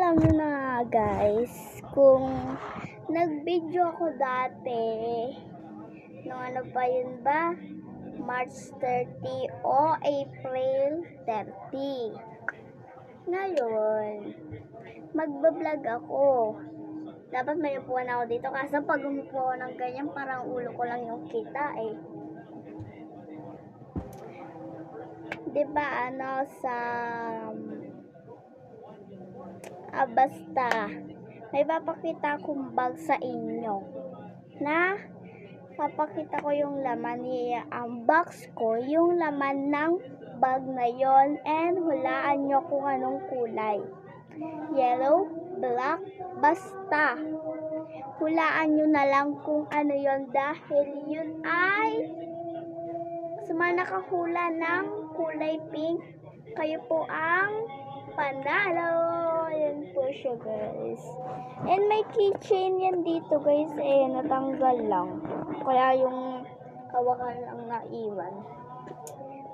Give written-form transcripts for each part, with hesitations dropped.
alam nyo na nga guys, kung nag-video ako dati, nung ano pa yun ba? March 30 o April 30. Ngayon, magbablog ako. Dapat may upuan ako dito kasi pag umupo ako ng ganyan, parang ulo ko lang yung kita eh. Diba sa basta may papakita akong bag sa inyo na papakita ko yung laman ang box ko, yung laman ng bag na yon, and hulaan nyo kung anong kulay. Yellow, black, basta hulaan nyo na lang kung ano yon, dahil yun ay sa mga nakahula ng kulay pink, kayo po ang panalo. Ayan po siya guys. And may keychain yan dito guys, natanggal lang. Kaya yung hawakan lang naiwan.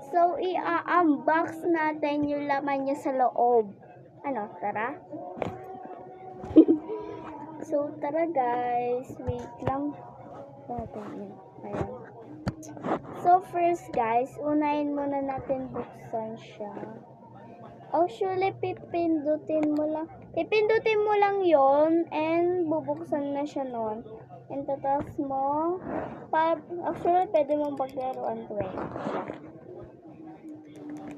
So, i-unbox natin yung laman niya sa loob. Ano, tara? So, tara guys. Wait lang. Ayan. So, first guys, unahin muna natin buksan siya. Actually, pipindutin mo lang yon, and bubuksan na siya nun. And tatas mo, actually, pwede mong paglaruan to eh.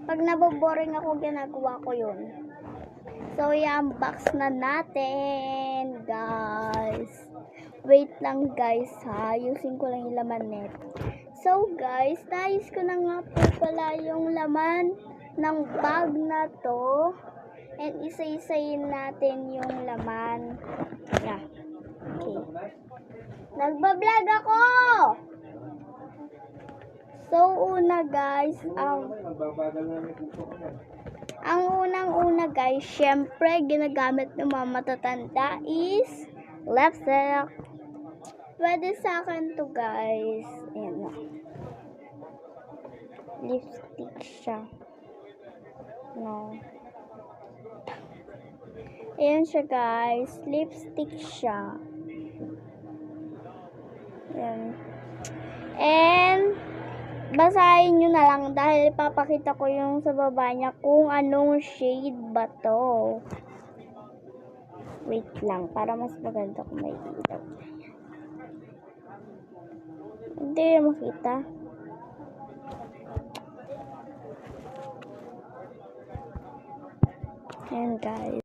Pag naboboring ako, ginagawa ko yun. So, i-unbox na natin, guys. Wait lang, guys, ha. Ayusin ko lang yung laman nito. So, guys, nais ko na nga po pala yung laman ng bag na to. And isa-isayin natin yung laman. Yeah. Okay. Nagbablog ako! So, una guys, ang unang-una guys, syempre, ginagamit ng mga matatanda is lipstick. Pwede sa akin to guys. Ayan na. Lipstick siya. No. Ayan siya guys. Lipstick siya. Ayan. And basahin nyo na lang dahil ipapakita ko yung sa baba niya kung anong shade ba to. Wait lang, para mas maganda kung may ilaw. Hindi makita. Ayan guys.